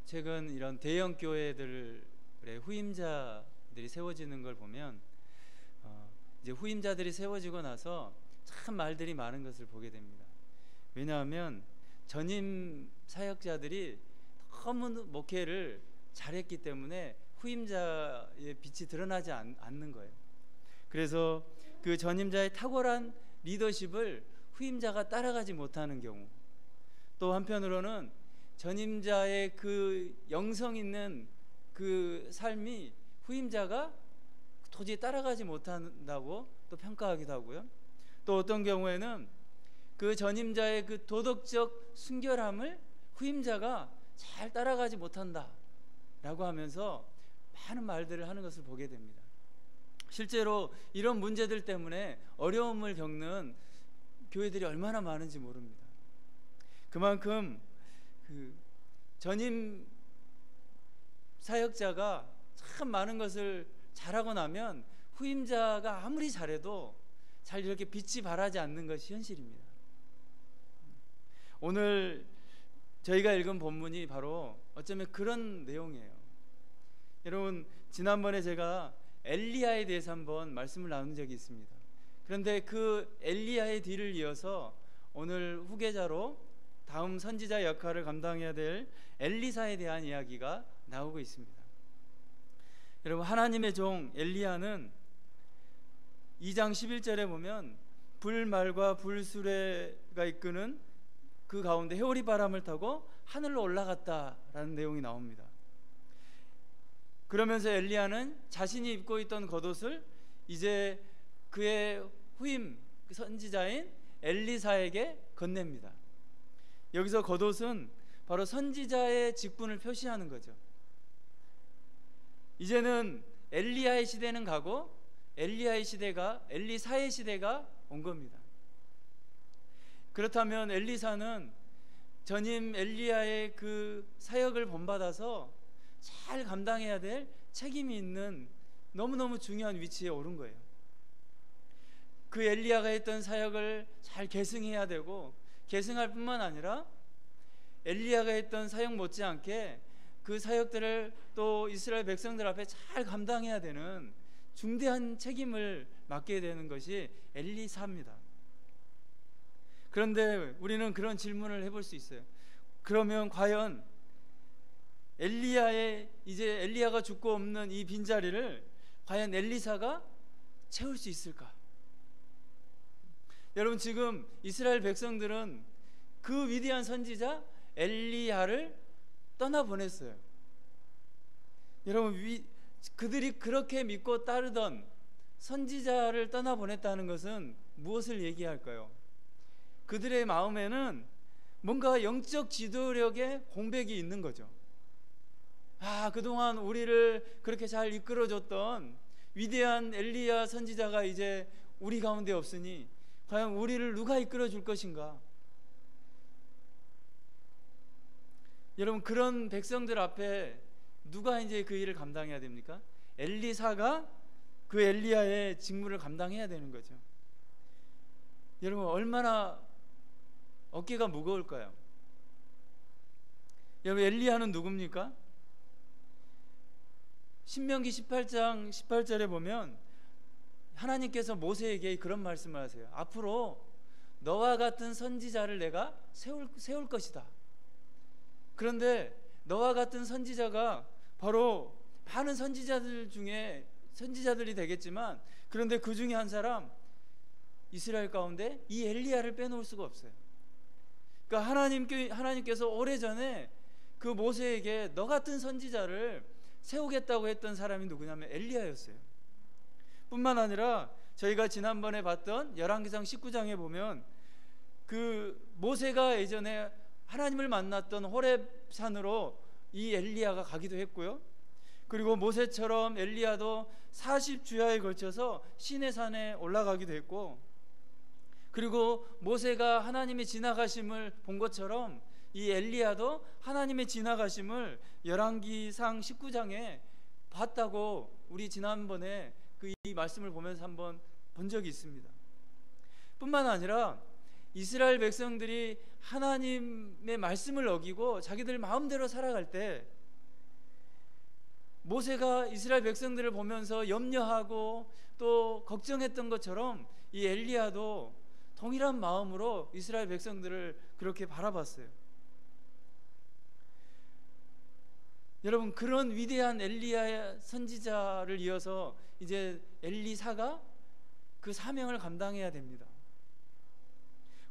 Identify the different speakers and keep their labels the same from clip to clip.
Speaker 1: 최근 이런 대형 교회들의 후임자들이 세워지는 걸 보면 이제 후임자들이 세워지고 나서 참 말들이 많은 것을 보게 됩니다. 왜냐하면 전임 사역자들이 너무 목회를 잘했기 때문에 후임자의 빛이 드러나지 않는 거예요. 그래서 그 전임자의 탁월한 리더십을 후임자가 따라가지 못하는 경우, 또 한편으로는 전임자의 그 영성 있는 그 삶이 후임자가 도저히 따라가지 못한다고 또 평가하기도 하고요. 또 어떤 경우에는 그 전임자의 그 도덕적 순결함을 후임자가 잘 따라가지 못한다 라고 하면서 많은 말들을 하는 것을 보게 됩니다. 실제로 이런 문제들 때문에 어려움을 겪는 교회들이 얼마나 많은지 모릅니다. 그만큼 그 전임 사역자가 참 많은 것을 잘하고 나면 후임자가 아무리 잘해도 잘 이렇게 빛이 발하지 않는 것이 현실입니다. 오늘 저희가 읽은 본문이 바로 어쩌면 그런 내용이에요. 여러분, 지난번에 제가 엘리야에 대해서 한번 말씀을 나눈 적이 있습니다. 그런데 그 엘리야의 뒤를 이어서 오늘 후계자로 다음 선지자 역할을 감당해야 될 엘리사에 대한 이야기가 나오고 있습니다. 여러분, 하나님의 종 엘리야는 2장 11절에 보면 불말과 불수레가 이끄는 그 가운데 회오리 바람을 타고 하늘로 올라갔다라는 내용이 나옵니다. 그러면서 엘리야는 자신이 입고 있던 겉옷을 이제 그의 후임 선지자인 엘리사에게 건넵니다. 여기서 겉옷은 바로 선지자의 직분을 표시하는 거죠. 이제는 엘리야의 시대는 가고 엘리사의 시대가 온 겁니다. 그렇다면 엘리사는 전임 엘리야의 그 사역을 본받아서 잘 감당해야 될 책임이 있는 너무너무 중요한 위치에 오른 거예요. 그 엘리야가 했던 사역을 잘 계승해야 되고, 계승할 뿐만 아니라 엘리야가 했던 사역 못지않게 그 사역들을 또 이스라엘 백성들 앞에 잘 감당해야 되는 중대한 책임을 맡게 되는 것이 엘리사입니다. 그런데 우리는 그런 질문을 해볼 수 있어요. 그러면 과연 이제 엘리야가 죽고 없는 이 빈자리를 과연 엘리사가 채울 수 있을까? 여러분, 지금 이스라엘 백성들은 그 위대한 선지자 엘리야를 떠나보냈어요. 여러분, 그들이 그렇게 믿고 따르던 선지자를 떠나보냈다는 것은 무엇을 얘기할까요? 그들의 마음에는 뭔가 영적 지도력의 공백이 있는 거죠. 그동안 우리를 그렇게 잘 이끌어줬던 위대한 엘리야 선지자가 이제 우리 가운데 없으니 과연 우리를 누가 이끌어줄 것인가? 여러분, 그런 백성들 앞에 누가 이제 그 일을 감당해야 됩니까? 엘리사가 그 엘리야의 직무를 감당해야 되는 거죠. 여러분, 얼마나 어깨가 무거울까요? 여러분, 엘리야는 누굽니까? 신명기 18장 18절에 보면 하나님께서 모세에게 그런 말씀을 하세요. 앞으로 너와 같은 선지자를 내가 세울 것이다. 그런데 너와 같은 선지자가 바로 많은 선지자들 중에 선지자들이 되겠지만, 그런데 그 중에 한 사람, 이스라엘 가운데 이 엘리야를 빼놓을 수가 없어요. 그러니까 하나님께서 오래전에 그 모세에게 너 같은 선지자를 세우겠다고 했던 사람이 누구냐면 엘리야였어요. 뿐만 아니라 저희가 지난번에 봤던 열왕기상 19장에 보면 그 모세가 예전에 하나님을 만났던 호렙산으로 이 엘리야가 가기도 했고요. 그리고 모세처럼 엘리야도 40주야에 걸쳐서 시내산에 올라가기도 했고, 그리고 모세가 하나님의 지나가심을 본 것처럼 이 엘리야도 하나님의 지나가심을 열왕기상 19장에 봤다고 우리 지난번에 이 말씀을 보면서 한번 본 적이 있습니다. 뿐만 아니라 이스라엘 백성들이 하나님의 말씀을 어기고 자기들 마음대로 살아갈 때 모세가 이스라엘 백성들을 보면서 염려하고 또 걱정했던 것처럼 이 엘리야도 동일한 마음으로 이스라엘 백성들을 그렇게 바라봤어요. 여러분, 그런 위대한 엘리야 선지자를 이어서 이제 엘리사가 그 사명을 감당해야 됩니다.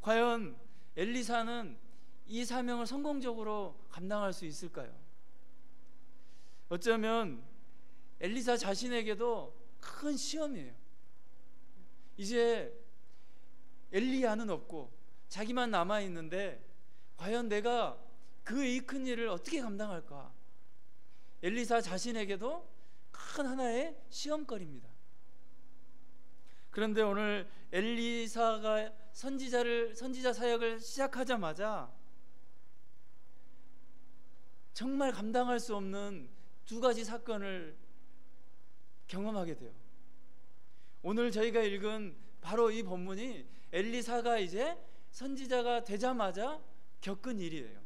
Speaker 1: 과연 엘리사는 이 사명을 성공적으로 감당할 수 있을까요? 어쩌면 엘리사 자신에게도 큰 시험이에요. 이제 엘리야는 없고 자기만 남아 있는데 과연 내가 그 이 큰 일을 어떻게 감당할까? 엘리사 자신에게도 큰 하나의 시험거리입니다. 그런데 오늘 엘리사가 선지자 사역을 시작하자마자 정말 감당할 수 없는 두 가지 사건을 경험하게 돼요. 오늘 저희가 읽은 바로 이 본문이 엘리사가 이제 선지자가 되자마자 겪은 일이에요.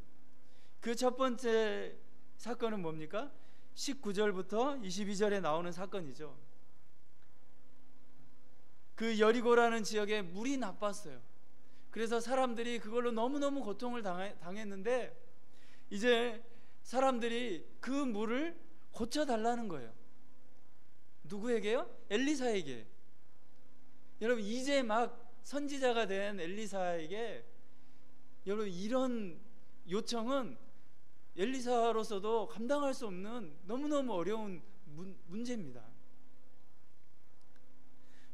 Speaker 1: 그 첫 번째 사건은 뭡니까? 19절부터 22절에 나오는 사건이죠. 그 여리고라는 지역에 물이 나빴어요. 그래서 사람들이 그걸로 너무너무 고통을 당했는데 이제 사람들이 그 물을 고쳐달라는 거예요. 누구에게요? 엘리사에게. 여러분, 이제 막 선지자가 된 엘리사에게 여러분 이런 요청은 엘리사로서도 감당할 수 없는 너무너무 어려운 문제입니다.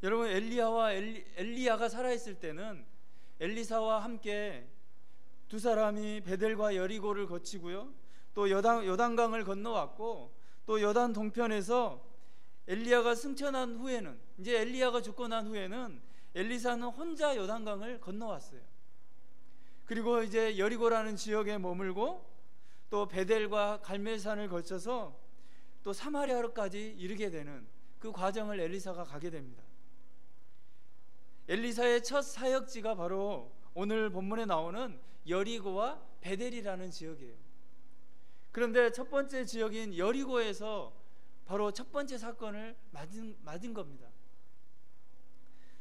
Speaker 1: 여러분, 엘리야가 살아있을 때는 엘리사와 함께 두 사람이 베델과 여리고를 거치고요, 또 요단강을 건너왔고, 또 요단 동편에서 엘리야가 승천한 후에는, 이제 엘리야가 죽고 난 후에는 엘리사는 혼자 요단강을 건너왔어요. 그리고 이제 여리고라는 지역에 머물고 또 베델과 갈멜산을 거쳐서 또 사마리아로까지 이르게 되는 그 과정을 엘리사가 가게 됩니다. 엘리사의 첫 사역지가 바로 오늘 본문에 나오는 여리고와 베델이라는 지역이에요. 그런데 첫 번째 지역인 여리고에서 바로 첫 번째 사건을 맞은 겁니다.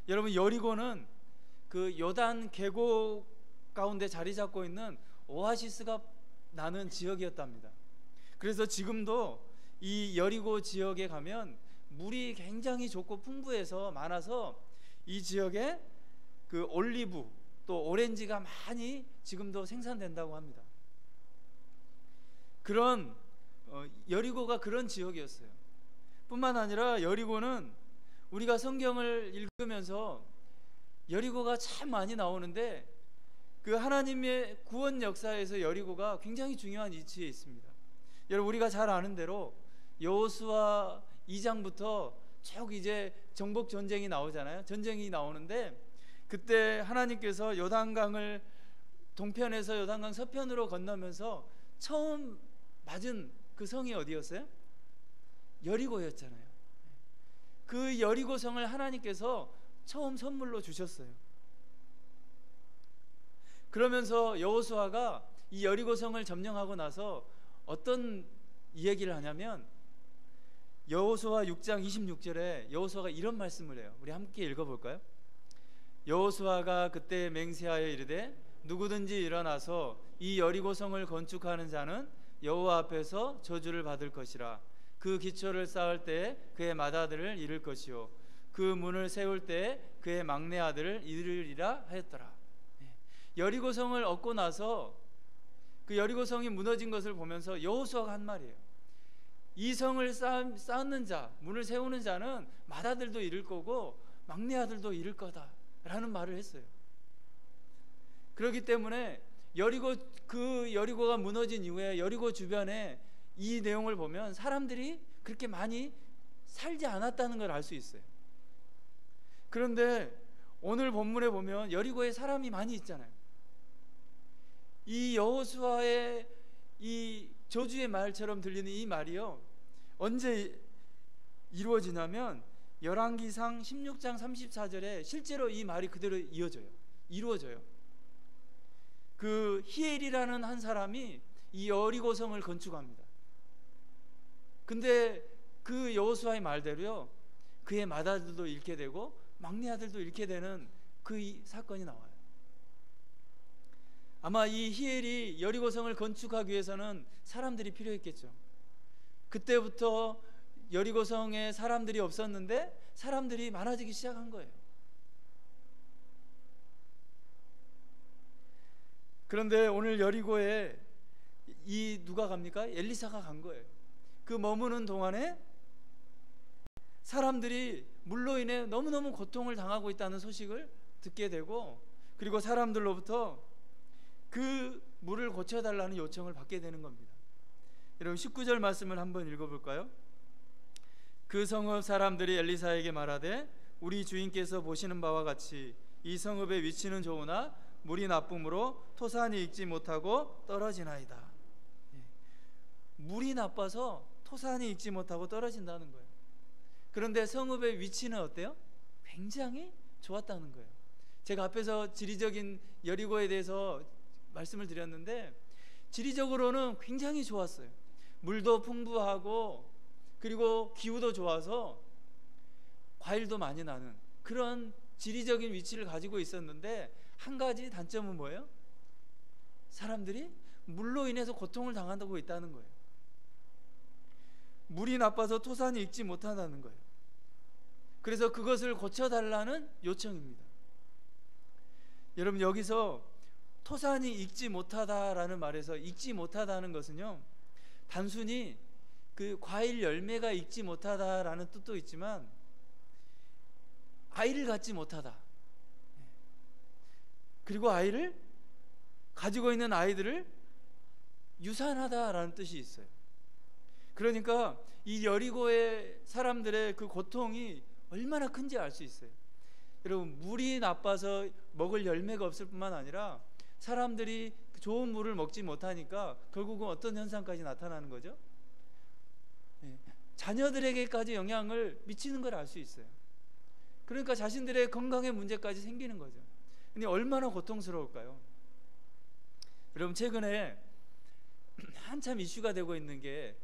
Speaker 1: 여러분, 여리고는 그 요단 계곡 가운데 자리 잡고 있는 오아시스가 나는 지역이었답니다. 그래서 지금도 이 여리고 지역에 가면 물이 굉장히 좋고 풍부해서 많아서 이 지역에 그 올리브 또 오렌지가 많이 지금도 생산된다고 합니다. 그런 여리고가 그런 지역이었어요. 뿐만 아니라 여리고는 우리가 성경을 읽으면서 여리고가 참 많이 나오는데 그 하나님의 구원 역사에서 여리고가 굉장히 중요한 위치에 있습니다. 여러분, 우리가 잘 아는 대로 여호수아 2장부터 쭉 이제 정복 전쟁이 나오잖아요. 전쟁이 나오는데 그때 하나님께서 요단강을 동편에서 요단강 서편으로 건너면서 처음 맞은 그 성이 어디였어요? 여리고였잖아요. 그 여리고 성을 하나님께서 처음 선물로 주셨어요. 그러면서 여호수아가 이 여리고 성을 점령하고 나서 어떤 이야기를 하냐면 여호수아 6장 26절에 여호수아가 이런 말씀을 해요. 우리 함께 읽어볼까요? 여호수아가 그때 맹세하여 이르되 누구든지 일어나서 이 여리고 성을 건축하는 자는 여호와 앞에서 저주를 받을 것이라. 그 기초를 쌓을 때에 그의 맏아들을 잃을 것이요 그 문을 세울 때에 그의 막내 아들을 잃으리라 하였더라. 여리고 성을 얻고 나서 그 여리고 성이 무너진 것을 보면서 여호수아가 한 말이에요. 이 성을 쌓는 자, 문을 세우는 자는 맏아들도 잃을 거고 막내 아들도 잃을 거다라는 말을 했어요. 그렇기 때문에 여리고가 무너진 이후에 여리고 주변에 이 내용을 보면 사람들이 그렇게 많이 살지 않았다는 걸 알 수 있어요. 그런데 오늘 본문에 보면 여리고에 사람이 많이 있잖아요. 이 여호수아의 이 저주의 말처럼 들리는 이 말이요, 언제 이루어지냐면 열왕기상 16장 34절에 실제로 이 말이 그대로 이루어져요. 그 히엘이라는 한 사람이 이 여리고성을 건축합니다. 근데 그 여호수아의 말대로요, 그의 맏아들도 잃게 되고 막내 아들도 잃게 되는 그 사건이 나와요. 아마 이 히엘이 여리고성을 건축하기 위해서는 사람들이 필요했겠죠. 그때부터 여리고성에 사람들이 없었는데 사람들이 많아지기 시작한 거예요. 그런데 오늘 여리고에 누가 갑니까? 엘리사가 간 거예요. 그 머무는 동안에 사람들이 물로 인해 너무너무 고통을 당하고 있다는 소식을 듣게 되고, 그리고 사람들로부터 그 물을 고쳐달라는 요청을 받게 되는 겁니다. 여러분 19절 말씀을 한번 읽어볼까요? 그 성읍 사람들이 엘리사에게 말하되 우리 주인께서 보시는 바와 같이 이 성읍의 위치는 좋으나 물이 나쁨으로 토산이 익지 못하고 떨어지나이다. 물이 나빠서 토산이 익지 못하고 떨어진다는 거예요. 그런데 성읍의 위치는 어때요? 굉장히 좋았다는 거예요. 제가 앞에서 지리적인 여리고에 대해서 말씀을 드렸는데 지리적으로는 굉장히 좋았어요. 물도 풍부하고 그리고 기후도 좋아서 과일도 많이 나는 그런 지리적인 위치를 가지고 있었는데, 한 가지 단점은 뭐예요? 사람들이 물로 인해서 고통을 당한다고 있다는 거예요. 물이 나빠서 토산이 익지 못한다는 거예요. 그래서 그것을 고쳐달라는 요청입니다. 여러분 여기서 토산이 익지 못하다라는 말에서 익지 못하다는 것은요, 단순히 그 과일 열매가 익지 못하다라는 뜻도 있지만 아이를 갖지 못하다, 그리고 아이를 가지고 있는 아이들을 유산하다라는 뜻이 있어요. 그러니까 이 여리고의 사람들의 그 고통이 얼마나 큰지 알 수 있어요. 여러분 물이 나빠서 먹을 열매가 없을 뿐만 아니라 사람들이 좋은 물을 먹지 못하니까 결국은 어떤 현상까지 나타나는 거죠? 자녀들에게까지 영향을 미치는 걸 알 수 있어요. 그러니까 자신들의 건강에 문제까지 생기는 거죠. 근데 얼마나 고통스러울까요? 여러분 최근에 한참 이슈가 되고 있는 게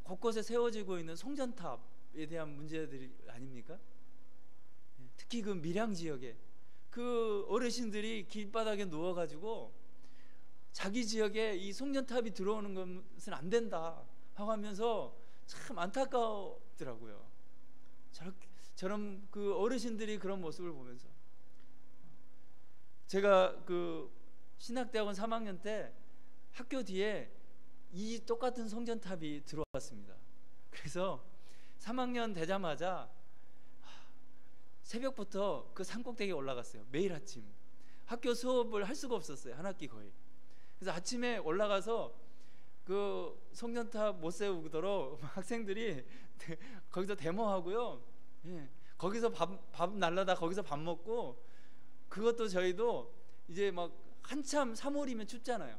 Speaker 1: 곳곳에 세워지고 있는 송전탑에 대한 문제들이 아닙니까? 특히 그 밀양 지역에 그 어르신들이 길바닥에 누워가지고 자기 지역에 이 송전탑이 들어오는 것은 안 된다 하고 하면서 참 안타까웠더라고요. 저런 그 어르신들이 그런 모습을 보면서 제가 그 신학대학원 3학년 때 학교 뒤에 이 똑같은 송전탑이 들어왔습니다. 그래서 3학년 되자마자 새벽부터 그 산꼭대기에 올라갔어요. 매일 아침 학교 수업을 할 수가 없었어요. 한 학기 거의. 그래서 아침에 올라가서 그 송전탑 못 세우도록 학생들이 거기서 데모하고요. 거기서 밥 날라다 거기서 밥 먹고, 그것도 저희도 이제 막 한참 3월이면 춥잖아요.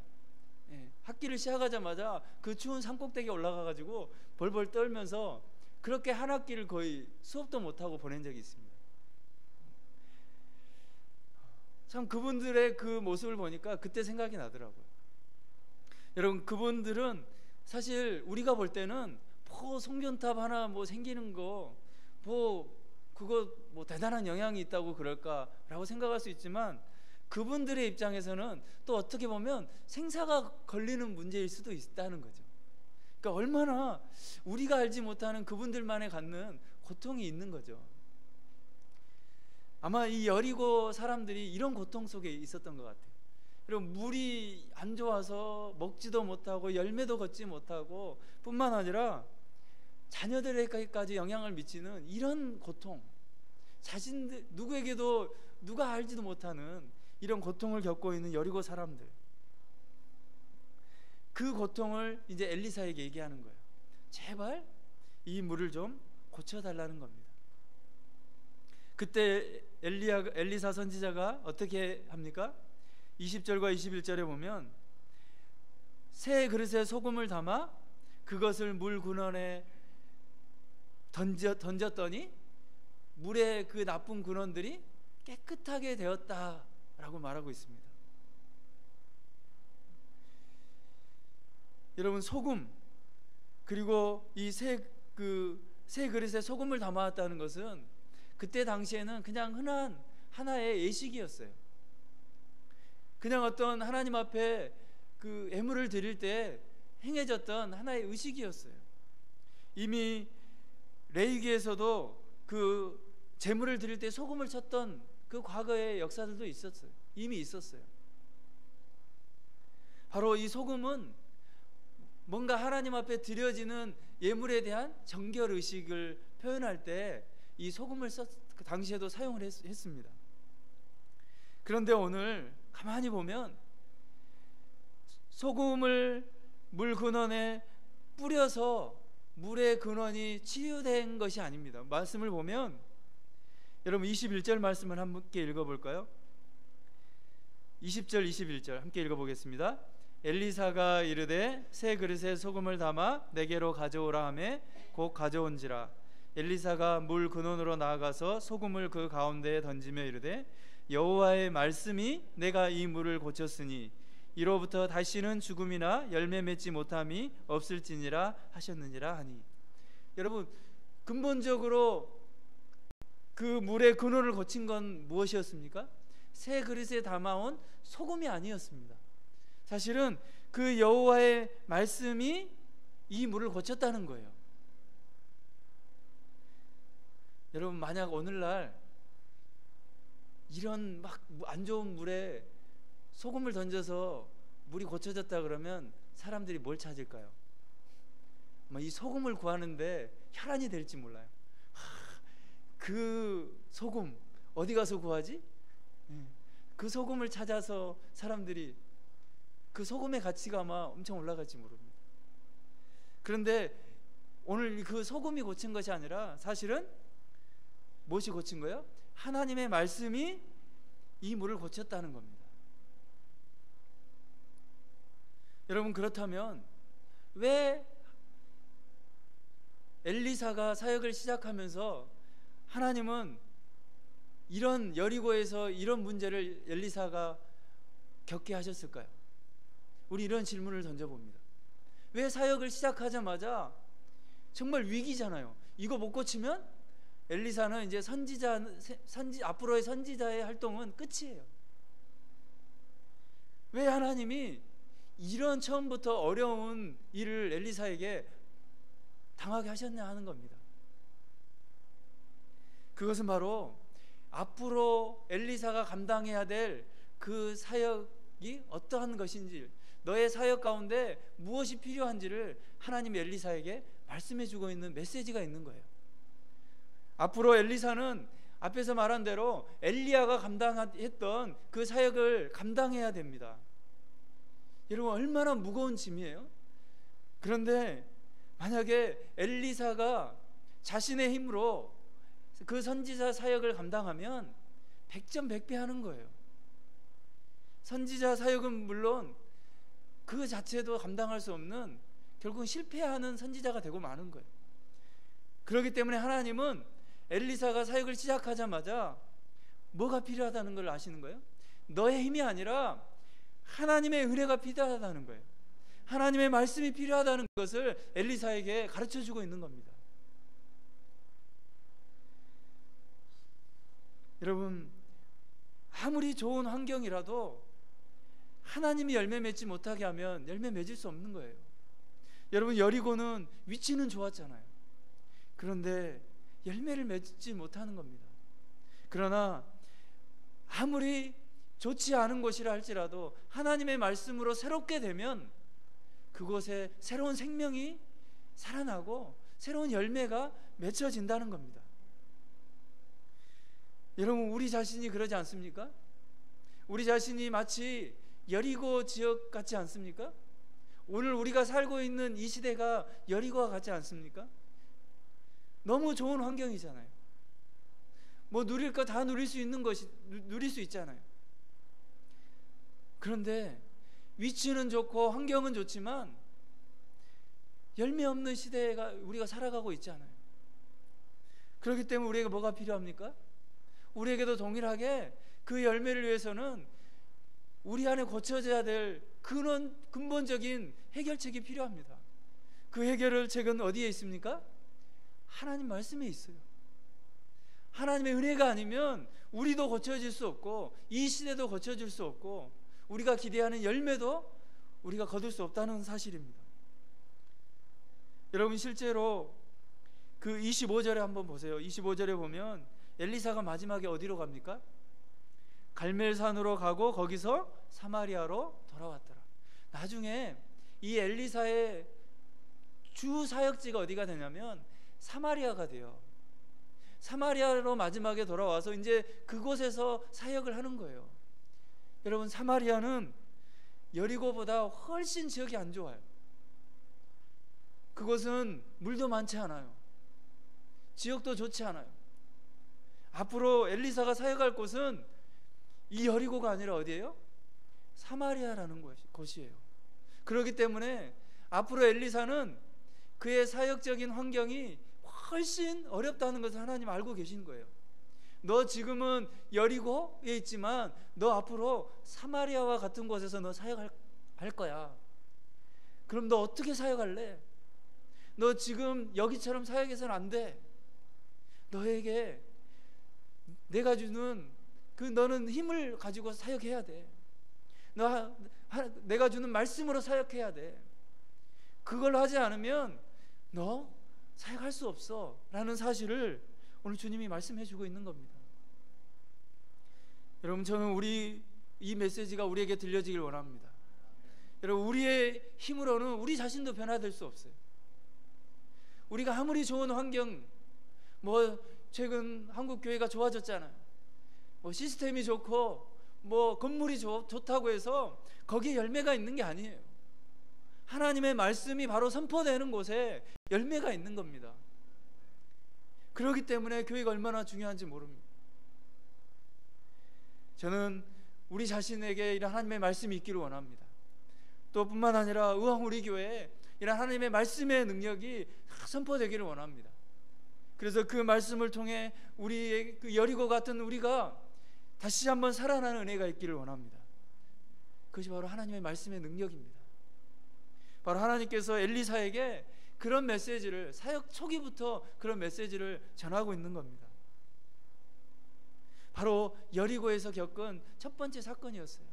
Speaker 1: 학기를 시작하자마자 그 추운 산꼭대기에 올라가가지고 벌벌 떨면서 그렇게 한 학기를 거의 수업도 못하고 보낸 적이 있습니다. 참 그분들의 그 모습을 보니까 그때 생각이 나더라고요. 여러분 그분들은 사실 우리가 볼 때는 뭐 송전탑 하나 뭐 생기는 거 뭐 그거 뭐 대단한 영향이 있다고 그럴까라고 생각할 수 있지만, 그분들의 입장에서는 또 어떻게 보면 생사가 걸리는 문제일 수도 있다는 거죠. 그러니까 얼마나 우리가 알지 못하는 그분들만의 갖는 고통이 있는 거죠. 아마 이 여리고 사람들이 이런 고통 속에 있었던 것 같아요. 그리고 물이 안 좋아서 먹지도 못하고 열매도 걷지 못하고 뿐만 아니라 자녀들에게까지 영향을 미치는 이런 고통, 자신들 누구에게도 누가 알지도 못하는 이런 고통을 겪고 있는 여리고 사람들, 그 고통을 이제 엘리사에게 얘기하는 거예요. 제발 이 물을 좀 고쳐달라는 겁니다. 그때 엘리사 선지자가 어떻게 합니까? 20절과 21절에 보면 새 그릇에 소금을 담아 그것을 물 근원에 던졌더니 물의 그 나쁜 근원들이 깨끗하게 되었다라고 말하고 있습니다. 여러분 소금, 그리고 이 새 그릇에 소금을 담아왔다는 것은 그때 당시에는 그냥 흔한 하나의 예식이었어요. 그냥 어떤 하나님 앞에 그 예물을 드릴 때 행해졌던 하나의 의식이었어요. 이미 레위기에서도 그 제물을 드릴 때 소금을 쳤던 그 과거의 역사들도 있었어요. 이미 있었어요. 바로 이 소금은 뭔가 하나님 앞에 드려지는 예물에 대한 정결 의식을 표현할 때 이 소금을 그 당시에도 사용을 했습니다. 그런데 오늘 가만히 보면 소금을 물 근원에 뿌려서 물의 근원이 치유된 것이 아닙니다. 말씀을 보면 여러분 21절 말씀을 함께 읽어볼까요? 20절 21절 함께 읽어보겠습니다. 엘리사가 이르되 새 그릇에 소금을 담아 내게로 가져오라 하매 곧 가져온지라. 엘리사가 물 근원으로 나아가서 소금을 그 가운데에 던지며 이르되 여호와의 말씀이 내가 이 물을 고쳤으니 이로부터 다시는 죽음이나 열매 맺지 못함이 없을지니라 하셨느니라 하니. 여러분, 근본적으로 그 물의 근원을 고친 건 무엇이었습니까? 새 그릇에 담아온 소금이 아니었습니다. 사실은 그 여호와의 말씀이 이 물을 고쳤다는 거예요. 여러분, 만약 오늘날 이런 막 안 좋은 물에 소금을 던져서 물이 고쳐졌다 그러면 사람들이 뭘 찾을까요? 이 소금을 구하는데 혈안이 될지 몰라요. 그 소금 어디 가서 구하지? 그 소금을 찾아서 사람들이 그 소금의 가치가 아마 엄청 올라갈지 모릅니다. 그런데 오늘 그 소금이 고친 것이 아니라 사실은 무엇이 고친 거예요? 하나님의 말씀이 이 물을 고쳤다는 겁니다. 여러분, 그렇다면 왜 엘리사가 사역을 시작하면서 하나님은 이런 여리고에서 이런 문제를 엘리사가 겪게 하셨을까요? 우리 이런 질문을 던져봅니다. 왜 사역을 시작하자마자 정말 위기잖아요. 이거 못 고치면 엘리사는 이제 앞으로의 선지자의 활동은 끝이에요. 왜 하나님이 이런 처음부터 어려운 일을 엘리사에게 당하게 하셨냐 하는 겁니다. 그것은 바로 앞으로 엘리사가 감당해야 될 그 사역이 어떠한 것인지, 너의 사역 가운데 무엇이 필요한지를 하나님이 엘리사에게 말씀해 주고 있는 메시지가 있는 거예요. 앞으로 엘리사는 앞에서 말한 대로 엘리야가 감당했던 그 사역을 감당해야 됩니다. 여러분, 얼마나 무거운 짐이에요? 그런데 만약에 엘리사가 자신의 힘으로 그 선지자 사역을 감당하면 백전백패하는 거예요. 선지자 사역은 물론 그 자체도 감당할 수 없는, 결국은 실패하는 선지자가 되고 마는 거예요. 그렇기 때문에 하나님은 엘리사가 사역을 시작하자마자 뭐가 필요하다는 걸 아시는 거예요? 너의 힘이 아니라 하나님의 은혜가 필요하다는 거예요. 하나님의 말씀이 필요하다는 것을 엘리사에게 가르쳐주고 있는 겁니다. 여러분, 아무리 좋은 환경이라도 하나님이 열매 맺지 못하게 하면 열매 맺을 수 없는 거예요. 여러분, 여리고는 위치는 좋았잖아요. 그런데 열매를 맺지 못하는 겁니다. 그러나 아무리 좋지 않은 곳이라 할지라도 하나님의 말씀으로 새롭게 되면 그곳에 새로운 생명이 살아나고 새로운 열매가 맺혀진다는 겁니다. 여러분, 우리 자신이 그러지 않습니까? 우리 자신이 마치 여리고 지역 같지 않습니까? 오늘 우리가 살고 있는 이 시대가 여리고와 같지 않습니까? 너무 좋은 환경이잖아요. 뭐 누릴 거 다 누릴 수 있는 것이 누릴 수 있잖아요. 그런데 위치는 좋고 환경은 좋지만 열매 없는 시대가 우리가 살아가고 있잖아요. 그렇기 때문에 우리에게 뭐가 필요합니까? 우리에게도 동일하게 그 열매를 위해서는 우리 안에 고쳐져야 될 근본적인 해결책이 필요합니다. 그 해결책은 어디에 있습니까? 하나님 말씀에 있어요. 하나님의 은혜가 아니면 우리도 고쳐질 수 없고 이 시대도 고쳐질 수 없고 우리가 기대하는 열매도 우리가 거둘 수 없다는 사실입니다. 여러분, 실제로 그 25절에 한번 보세요. 25절에 보면 엘리사가 마지막에 어디로 갑니까? 갈멜산으로 가고 거기서 사마리아로 돌아왔더라. 나중에 이 엘리사의 주 사역지가 어디가 되냐면 사마리아가 돼요. 사마리아로 마지막에 돌아와서 이제 그곳에서 사역을 하는 거예요. 여러분, 사마리아는 여리고보다 훨씬 지역이 안 좋아요. 그곳은 물도 많지 않아요. 지역도 좋지 않아요. 앞으로 엘리사가 사역할 곳은 이 여리고가 아니라 어디예요? 사마리아라는 곳이에요. 그렇기 때문에 앞으로 엘리사는 그의 사역적인 환경이 훨씬 어렵다는 것을 하나님 알고 계신 거예요. 너 지금은 여리고에 있지만 너 앞으로 사마리아와 같은 곳에서 너 사역할 거야. 그럼 너 어떻게 사역할래? 너 지금 여기처럼 사역해서는 안 돼. 너에게 내가 주는 그 너는 힘을 가지고 사역해야 돼. 내가 주는 말씀으로 사역해야 돼. 그걸 하지 않으면 너 사역할 수 없어 라는 사실을 오늘 주님이 말씀해 주고 있는 겁니다. 여러분, 저는 이 메시지가 우리에게 들려지길 원합니다. 여러분, 우리의 힘으로는 우리 자신도 변화될 수 없어요. 우리가 아무리 좋은 환경, 최근 한국 교회가 좋아졌잖아요. 시스템이 좋고 건물이 좋다고 해서 거기에 열매가 있는 게 아니에요. 하나님의 말씀이 바로 선포되는 곳에 열매가 있는 겁니다. 그렇기 때문에 교회가 얼마나 중요한지 모릅니다. 저는 우리 자신에게 이런 하나님의 말씀이 있기를 원합니다. 또 뿐만 아니라 우리 교회에 이런 하나님의 말씀의 능력이 선포되기를 원합니다. 그래서 그 말씀을 통해 우리의 그 여리고 같은 우리가 다시 한번 살아나는 은혜가 있기를 원합니다. 그것이 바로 하나님의 말씀의 능력입니다. 바로 하나님께서 엘리사에게 그런 메시지를, 사역 초기부터 그런 메시지를 전하고 있는 겁니다. 바로 여리고에서 겪은 첫 번째 사건이었어요.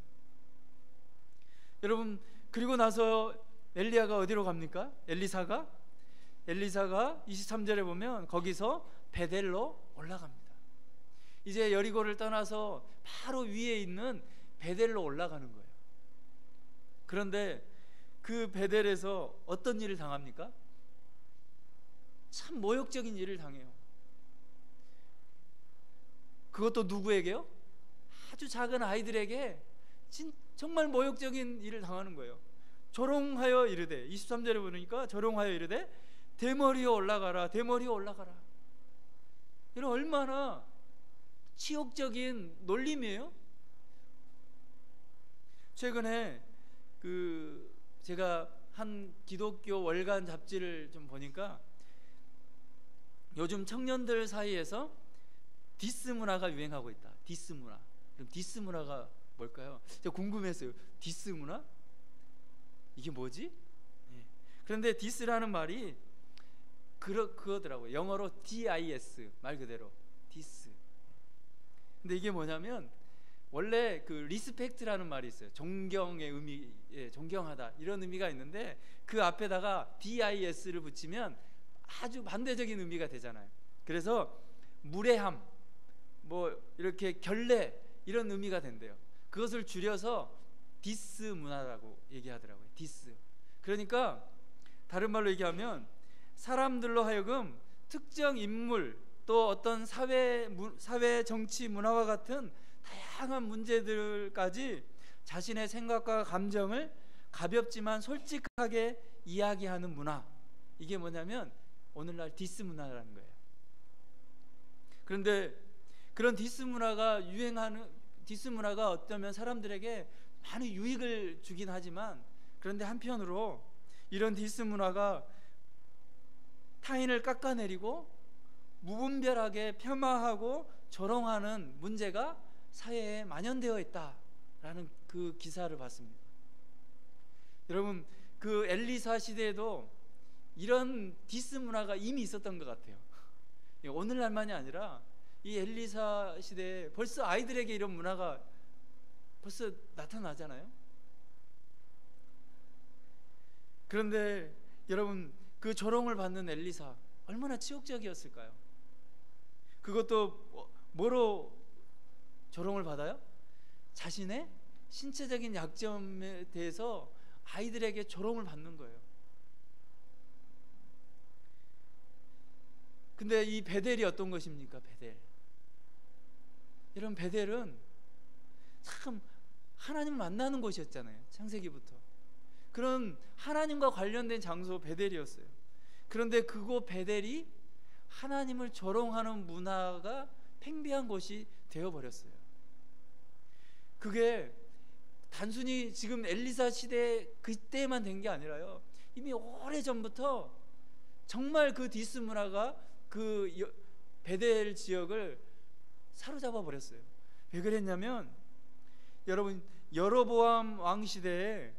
Speaker 1: 여러분, 그리고 나서 엘리야가 어디로 갑니까? 엘리사가 23절에 보면 거기서 베델로 올라갑니다. 이제 여리고를 떠나서 바로 위에 있는 베델로 올라가는 거예요. 그런데 그 베델에서 어떤 일을 당합니까? 참 모욕적인 일을 당해요. 그것도 누구에게요? 아주 작은 아이들에게 정말 모욕적인 일을 당하는 거예요. 조롱하여 이르되, 23절에 보니까 조롱하여 이르되 대머리에 올라가라, 대머리에 올라가라. 이런 얼마나 치욕적인 놀림이에요. 최근에 제가 한 기독교 월간 잡지를 좀 보니까 요즘 청년들 사이에서 디스 문화가 유행하고 있다. 디스 문화. 그럼 디스 문화가 뭘까요? 제가 궁금했어요. 디스 문화? 이게 뭐지? 네. 그런데 디스라는 말이 그거더라고요. 영어로 DIS, 말 그대로 디스. 근데 이게 뭐냐면 원래 그 리스펙트라는 말이 있어요. 존경의 의미, 존경하다 이런 의미가 있는데 그 앞에다가 DIS를 붙이면 아주 반대적인 의미가 되잖아요. 그래서 무례함, 이렇게 결례 이런 의미가 된대요. 그것을 줄여서 디스 문화라고 얘기하더라고요. 디스. 그러니까 다른 말로 얘기하면 사람들로 하여금 특정 인물 또 어떤 사회 정치 문화와 같은 다양한 문제들까지 자신의 생각과 감정을 가볍지만 솔직하게 이야기하는 문화. 이게 뭐냐면 오늘날 디스 문화라는 거예요. 그런데 그런 디스 문화가 어쩌면 사람들에게 많은 유익을 주긴 하지만, 그런데 한편으로 이런 디스 문화가 타인을 깎아내리고 무분별하게 폄하하고 조롱하는 문제가 사회에 만연되어 있다라는 그 기사를 봤습니다. 여러분, 그 엘리사 시대에도 이런 디스 문화가 이미 있었던 것 같아요. 오늘날만이 아니라 이 엘리사 시대에 벌써 아이들에게 이런 문화가 벌써 나타나잖아요. 그런데 여러분, 그 조롱을 받는 엘리사 얼마나 치욕적이었을까요? 그것도 뭐로 조롱을 받아요? 자신의 신체적인 약점에 대해서 아이들에게 조롱을 받는 거예요. 근데 이 베델이 어떤 것입니까? 베델. 여러분, 베델은 참 하나님을 만나는 곳이었잖아요. 창세기부터. 그런 하나님과 관련된 장소 베델이었어요. 그런데 그곳 베델이 하나님을 조롱하는 문화가 팽배한 곳이 되어버렸어요. 그게 단순히 지금 엘리사 시대 그때만 된 게 아니라요, 이미 오래전부터 정말 그 디스 문화가 그 베델 지역을 사로잡아 버렸어요. 왜 그랬냐면, 여러분, 여로보암 왕 시대에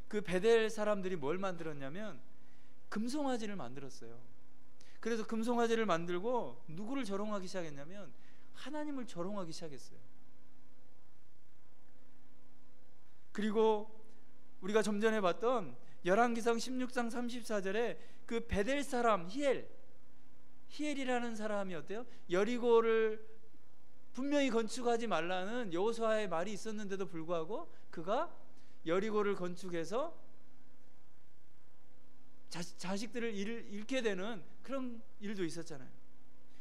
Speaker 1: 그 베델 사람들이 뭘 만들었냐면 금송아지를 만들었어요. 그래서 금송아지를 만들고 누구를 조롱하기 시작했냐면 하나님을 조롱하기 시작했어요. 그리고 우리가 좀 전에 봤던 열왕기상 16장 34절에 그 베델 사람 히엘이라는 사람이 어때요? 여리고를 분명히 건축하지 말라는 여호수아의 말이 있었는데도 불구하고 그가 여리고를 건축해서 자식들을 잃게 되는 그런 일도 있었잖아요.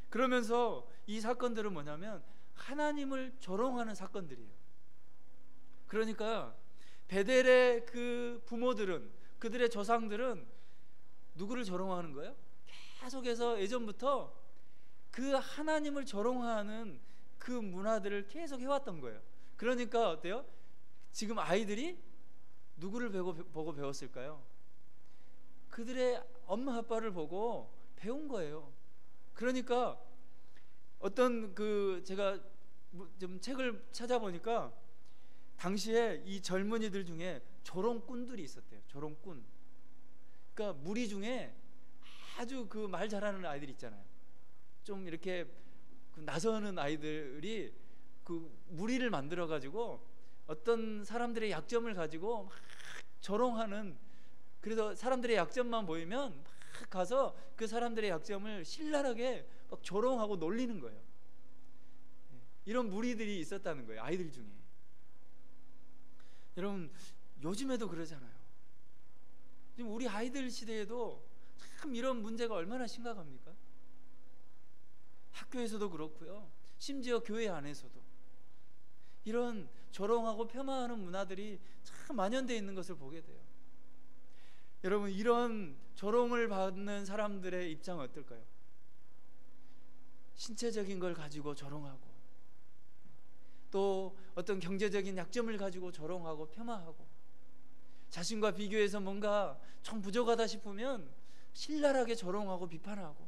Speaker 1: 그러면서 이 사건들은 뭐냐면 하나님을 조롱하는 사건들이에요. 그러니까 베델의 그 부모들은, 그들의 조상들은 누구를 조롱하는 거예요? 계속해서 예전부터 그 하나님을 조롱하는 그 문화들을 계속 해왔던 거예요. 그러니까 어때요? 지금 아이들이 누구를 보고 배웠을까요? 그들의 엄마 아빠를 보고 배운 거예요. 그러니까 어떤 제가 좀 책을 찾아보니까 당시에 이 젊은이들 중에 조롱꾼들이 있었대요. 조롱꾼. 그러니까 무리 중에 아주 그 말 잘하는 아이들 있잖아요. 좀 이렇게 나서는 아이들이 그 무리를 만들어 가지고 어떤 사람들의 약점을 가지고 막 조롱하는, 그래서 사람들의 약점만 보이면 막 가서 그 사람들의 약점을 신랄하게 막 조롱하고 놀리는 거예요. 이런 무리들이 있었다는 거예요, 아이들 중에. 여러분, 요즘에도 그러잖아요. 지금 우리 아이들 시대에도 참 이런 문제가 얼마나 심각합니까? 학교에서도 그렇고요, 심지어 교회 안에서도 이런 조롱하고 폄하하는 문화들이 참 만연되어 있는 것을 보게 돼요. 여러분, 이런 조롱을 받는 사람들의 입장은 어떨까요? 신체적인 걸 가지고 조롱하고, 또 어떤 경제적인 약점을 가지고 조롱하고 폄하하고, 자신과 비교해서 뭔가 좀 부족하다 싶으면 신랄하게 조롱하고 비판하고,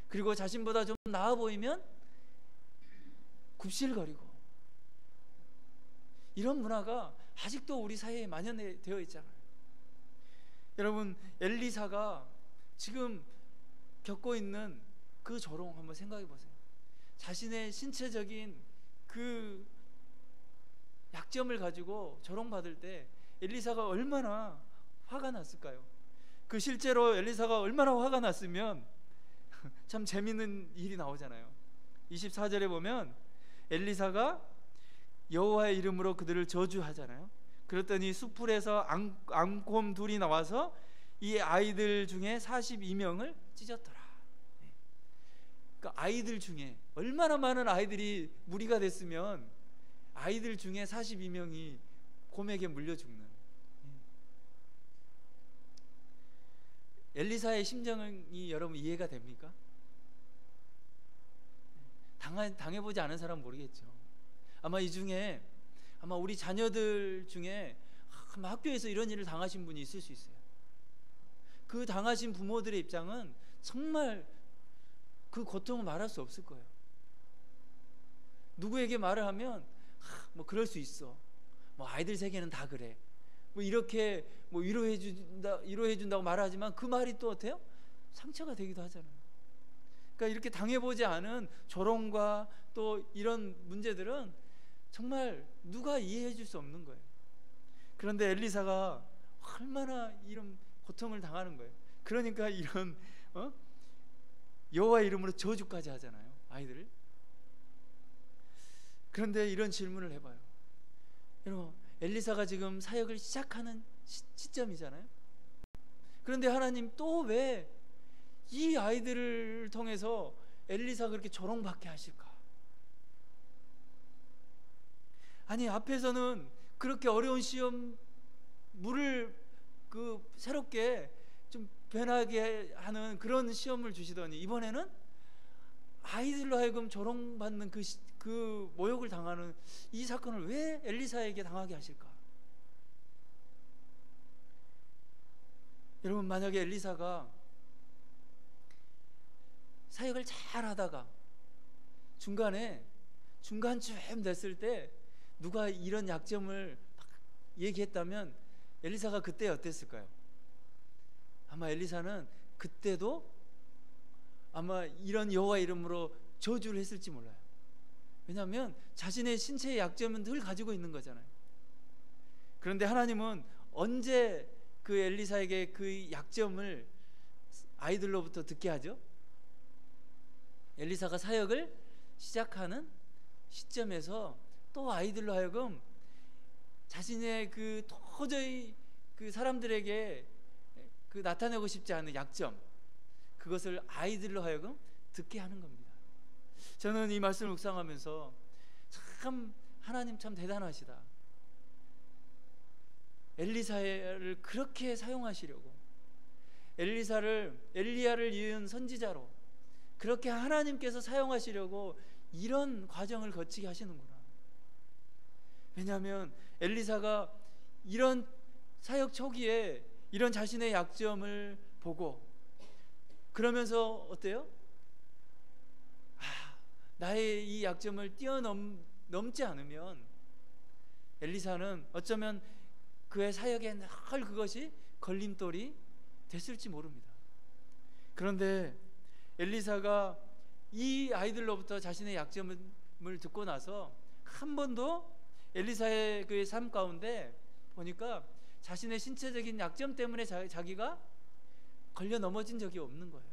Speaker 1: 그리고 자신보다 좀 나아 보이면 굽실거리고, 이런 문화가 아직도 우리 사회에 만연되어 있잖아요. 여러분, 엘리사가 지금 겪고 있는 그 조롱 한번 생각해 보세요. 자신의 신체적인 그 약점을 가지고 조롱받을 때 엘리사가 얼마나 화가 났을까요? 그 실제로 엘리사가 얼마나 화가 났으면 참 재밌는 일이 나오잖아요. 24절에 보면 엘리사가 여호와의 이름으로 그들을 저주하잖아요. 그랬더니 수풀에서 앙곰 둘이 나와서 이 아이들 중에 42명을 찢었더라. 그러니까 아이들 중에 얼마나 많은 아이들이 무리가 됐으면 아이들 중에 42명이 곰에게 물려 죽는. 엘리사의 심정이 여러분 이해가 됩니까? 당해보지 않은 사람은 모르겠죠. 아마 이 중에 아마 우리 자녀들 중에 학교에서 이런 일을 당하신 분이 있을 수 있어요. 그 당하신 부모들의 입장은 정말 그 고통을 말할 수 없을 거예요. 누구에게 말을 하면 뭐 그럴 수 있어, 뭐 아이들 세계는 다 그래, 뭐 이렇게 뭐 위로해 준다고 말하지만 그 말이 또 어때요? 상처가 되기도 하잖아요. 그러니까 이렇게 당해보지 않은 조롱과 또 이런 문제들은 정말 누가 이해해 줄 수 없는 거예요. 그런데 엘리사가 얼마나 이런 고통을 당하는 거예요. 그러니까 이런 여호와 이름으로 저주까지 하잖아요, 아이들을. 그런데 이런 질문을 해봐요. 여러분, 엘리사가 지금 사역을 시작하는 시점이잖아요. 그런데 하나님 또 왜 이 아이들을 통해서 엘리사가 그렇게 조롱받게 하실까? 아니, 앞에서는 그렇게 어려운 시험 물을 새롭게 좀 변하게 하는 그런 시험을 주시더니 이번에는 아이들로 하여금 조롱받는 그 모욕을 당하는 이 사건을 왜 엘리사에게 당하게 하실까? 여러분, 만약에 엘리사가 사역을 잘 하다가 중간쯤 됐을 때 누가 이런 약점을 얘기했다면 엘리사가 그때 어땠을까요? 아마 엘리사는 그때도 아마 이런 여호와 이름으로 저주를 했을지 몰라요. 왜냐하면 자신의 신체의 약점은 늘 가지고 있는 거잖아요. 그런데 하나님은 언제 그 엘리사에게 그 약점을 아이들로부터 듣게 하죠? 엘리사가 사역을 시작하는 시점에서 또 아이들로 하여금 자신의 도저히 사람들에게 나타내고 싶지 않은 약점, 그것을 아이들로 하여금 듣게 하는 겁니다. 저는 이 말씀을 묵상하면서 참 하나님 참 대단하시다. 엘리사를 그렇게 사용하시려고, 엘리야를 이은 선지자로 그렇게 하나님께서 사용하시려고 이런 과정을 거치게 하시는구나. 왜냐하면 엘리사가 이런 사역 초기에 이런 자신의 약점을 보고 그러면서 어때요? 나의 이 약점을 뛰어넘지 않으면 엘리사는 어쩌면 그의 사역에 늘 그것이 걸림돌이 됐을지 모릅니다. 그런데 엘리사가 이 아이들로부터 자신의 약점을 듣고 나서 한 번도 엘리사의 그 삶 가운데 보니까 자신의 신체적인 약점 때문에 자기가 걸려 넘어진 적이 없는 거예요.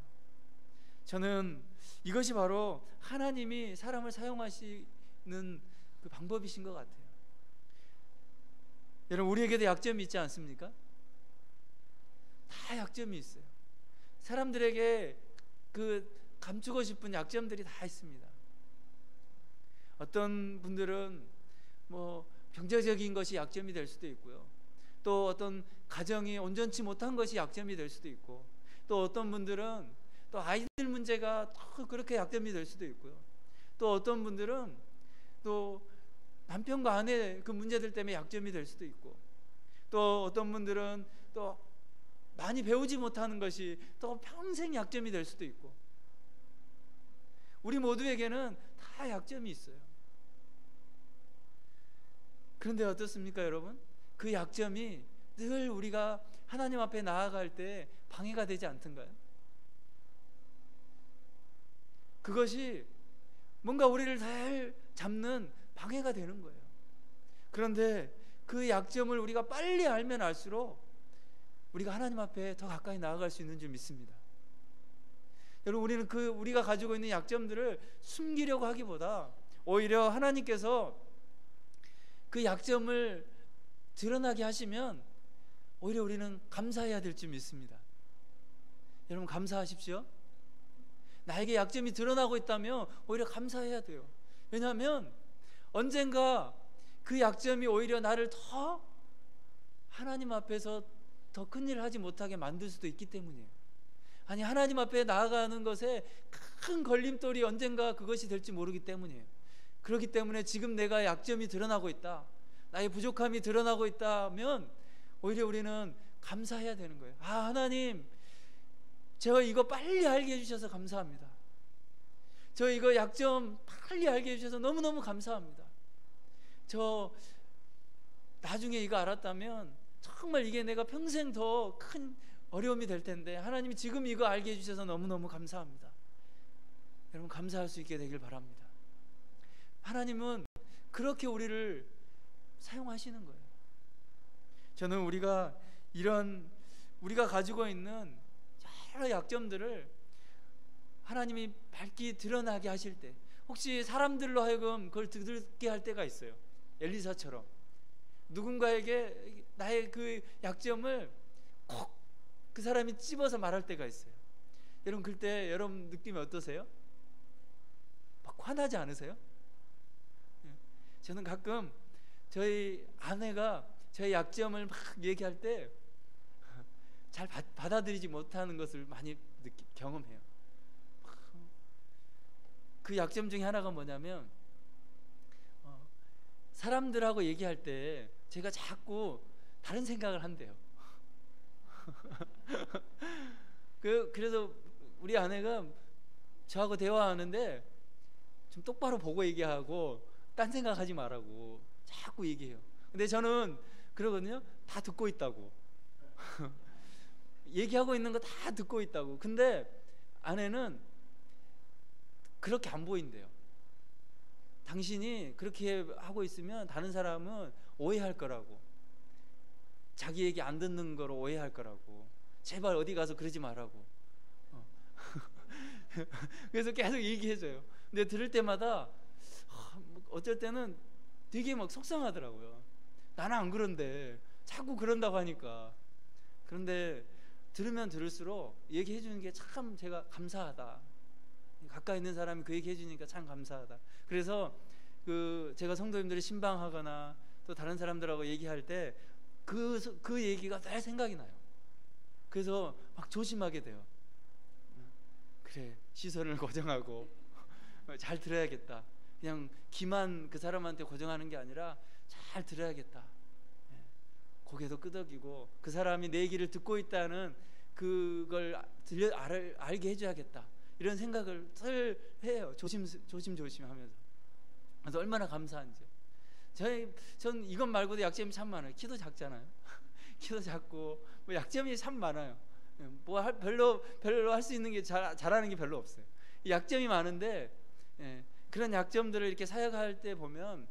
Speaker 1: 저는 이것이 바로 하나님이 사람을 사용하시는 그 방법이신 것 같아요. 여러분, 우리에게도 약점이 있지 않습니까? 다 약점이 있어요. 사람들에게 감추고 싶은 약점들이 다 있습니다. 어떤 분들은 뭐 경제적인 것이 약점이 될 수도 있고요. 또 어떤 가정이 온전치 못한 것이 약점이 될 수도 있고, 또 어떤 분들은 또 아이들 문제가 또 그렇게 약점이 될 수도 있고요. 또 어떤 분들은 또 남편과 아내 그 문제들 때문에 약점이 될 수도 있고, 또 어떤 분들은 또 많이 배우지 못하는 것이 또 평생 약점이 될 수도 있고, 우리 모두에게는 다 약점이 있어요. 그런데 어떻습니까, 여러분? 그 약점이 늘 우리가 하나님 앞에 나아갈 때 방해가 되지 않던가요? 그것이 뭔가 우리를 잘 잡는 방해가 되는 거예요. 그런데 그 약점을 우리가 빨리 알면 알수록 우리가 하나님 앞에 더 가까이 나아갈 수 있는 줄 믿습니다. 여러분, 우리는 우리가 가지고 있는 약점들을 숨기려고 하기보다 오히려 하나님께서 그 약점을 드러나게 하시면 오히려 우리는 감사해야 될 줄 믿습니다. 여러분, 감사하십시오. 나에게 약점이 드러나고 있다면 오히려 감사해야 돼요. 왜냐하면 언젠가 그 약점이 오히려 나를 더 하나님 앞에서 더 큰일을 하지 못하게 만들 수도 있기 때문이에요. 아니, 하나님 앞에 나아가는 것에 큰 걸림돌이 언젠가 그것이 될지 모르기 때문이에요. 그렇기 때문에 지금 내가 약점이 드러나고 있다, 나의 부족함이 드러나고 있다면 오히려 우리는 감사해야 되는 거예요. 하나님, 제가 이거 빨리 알게 해주셔서 감사합니다. 저 이거 약점 빨리 알게 해주셔서 너무너무 감사합니다. 저 나중에 이거 알았다면 정말 이게 내가 평생 더 큰 어려움이 될 텐데 하나님이 지금 이거 알게 해주셔서 너무너무 감사합니다. 여러분 감사할 수 있게 되길 바랍니다. 하나님은 그렇게 우리를 사용하시는 거예요. 저는 우리가 가지고 있는 여러 약점들을 하나님이 밝히 드러나게 하실 때, 혹시 사람들로 하여금 그걸 듣게 할 때가 있어요. 엘리사처럼 누군가에게 나의 그 약점을 콕 그 사람이 찝어서 말할 때가 있어요. 여러분 그때 여러분 느낌이 어떠세요? 막 화나지 않으세요? 저는 가끔 저희 아내가 저의 약점을 막 얘기할 때 잘 받아들이지 못하는 것을 많이 경험해요. 그 약점 중에 하나가 뭐냐면 사람들하고 얘기할 때 제가 자꾸 다른 생각을 한대요. 그래서 우리 아내가 저하고 대화하는데 좀 똑바로 보고 얘기하고 딴 생각하지 말라고 자꾸 얘기해요. 근데 저는 그러거든요. 다 듣고 있다고. 얘기하고 있는 거 다 듣고 있다고. 근데 아내는 그렇게 안 보인대요. 당신이 그렇게 하고 있으면 다른 사람은 오해할 거라고, 자기 얘기 안 듣는 거로 오해할 거라고, 제발 어디 가서 그러지 말라고. 그래서 계속 얘기해줘요. 근데 들을 때마다 어쩔 때는 되게 막 속상하더라고요. 나는 안 그런데 자꾸 그런다고 하니까. 그런데 들으면 들을수록 얘기해 주는 게 참 제가 감사하다. 가까이 있는 사람이 그 얘기 해주니까 참 감사하다. 그래서 제가 성도님들이 신방하거나 또 다른 사람들하고 얘기할 때 그 얘기가 늘 생각이 나요. 그래서 막 조심하게 돼요. 그래, 시선을 고정하고 잘 들어야겠다. 그냥 귀만 그 사람한테 고정하는 게 아니라 잘 들어야겠다. 고개도 끄덕이고 그 사람이 내 얘기를 듣고 있다는 그걸 알게 해줘야겠다. 이런 생각을 늘 해요. 조심 하면서. 그래서 얼마나 감사한지요. 전 이것 말고도 약점이 참 많아요. 키도 작잖아요. 키도 작고 뭐 약점이 참 많아요. 별로 할 수 있는 게 잘하는 게 별로 없어요. 약점이 많은데 그런 약점들을 이렇게 사역할 때 보면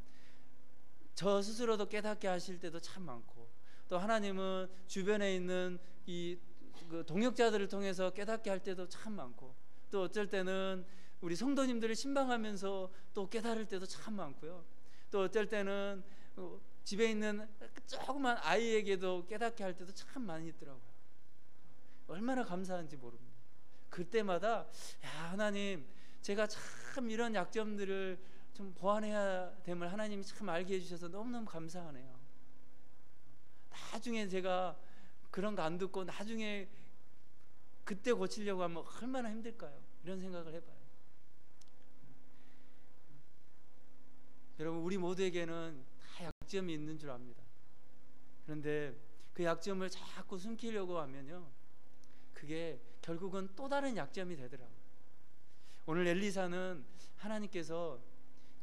Speaker 1: 저 스스로도 깨닫게 하실 때도 참 많고, 또 하나님은 주변에 있는 그 동역자들을 통해서 깨닫게 할 때도 참 많고, 또 어쩔 때는 우리 성도님들을 신방하면서 또 깨달을 때도 참 많고요. 또 어쩔 때는 집에 있는 조그만 아이에게도 깨닫게 할 때도 참 많이 있더라고요. 얼마나 감사한지 모릅니다. 그때마다 하나님, 제가 참 이런 약점들을 좀 보완해야 됨을 하나님이 참 알게 해주셔서 너무너무 감사하네요. 나중에 제가 그런 거 안 듣고 나중에 그때 고치려고 하면 얼마나 힘들까요? 이런 생각을 해봐요. 여러분, 우리 모두에게는 다 약점이 있는 줄 압니다. 그런데 그 약점을 자꾸 숨기려고 하면요, 그게 결국은 또 다른 약점이 되더라고요. 오늘 엘리사는 하나님께서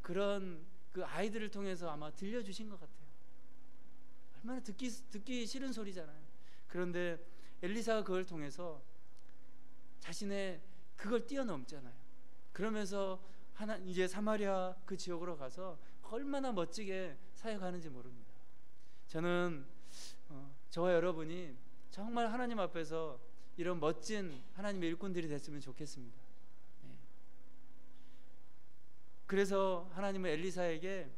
Speaker 1: 그런 그 아이들을 통해서 아마 들려주신 것 같아요. 얼마나 듣기 싫은 소리잖아요. 그런데 엘리사가 그걸 통해서 자신의 그걸 뛰어넘잖아요. 그러면서 이제 사마리아 그 지역으로 가서 얼마나 멋지게 사역하는지 모릅니다. 저는 저와 여러분이 정말 하나님 앞에서 이런 멋진 하나님의 일꾼들이 됐으면 좋겠습니다. 그래서 하나님은 엘리사에게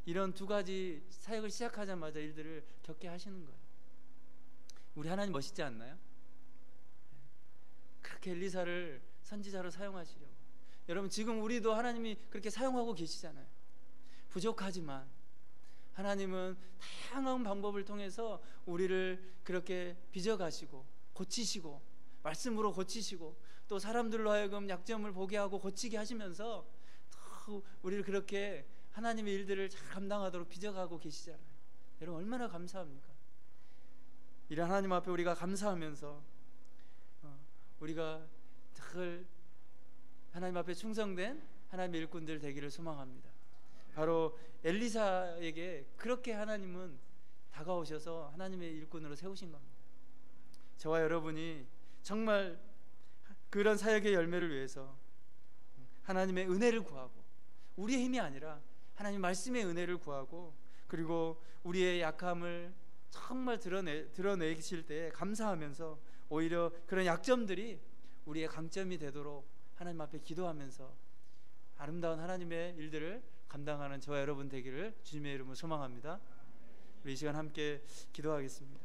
Speaker 1: 이런 두 가지 사역을 시작하자마자 일들을 겪게 하시는 거예요. 우리 하나님 멋있지 않나요? 그렇게 엘리사를 선지자로 사용하시려고. 여러분, 지금 우리도 하나님이 그렇게 사용하고 계시잖아요. 부족하지만 하나님은 다양한 방법을 통해서 우리를 그렇게 빚어가시고 고치시고 말씀으로 고치시고 또 사람들로 하여금 약점을 보게 하고 고치게 하시면서 또 우리를 그렇게 하나님의 일들을 잘 감당하도록 빚어가고 계시잖아요. 여러분, 얼마나 감사합니까? 이런 하나님 앞에 우리가 감사하면서 우리가 늘 하나님 앞에 충성된 하나님의 일꾼들 되기를 소망합니다. 바로 엘리사에게 그렇게 하나님은 다가오셔서 하나님의 일꾼으로 세우신 겁니다. 저와 여러분이 정말 그런 사역의 열매를 위해서 하나님의 은혜를 구하고, 우리의 힘이 아니라 하나님 말씀의 은혜를 구하고, 그리고 우리의 약함을 정말 드러내실 때 감사하면서 오히려 그런 약점들이 우리의 강점이 되도록 하나님 앞에 기도하면서 아름다운 하나님의 일들을 감당하는 저와 여러분 되기를 주님의 이름으로 소망합니다. 우리 이 시간 함께 기도하겠습니다.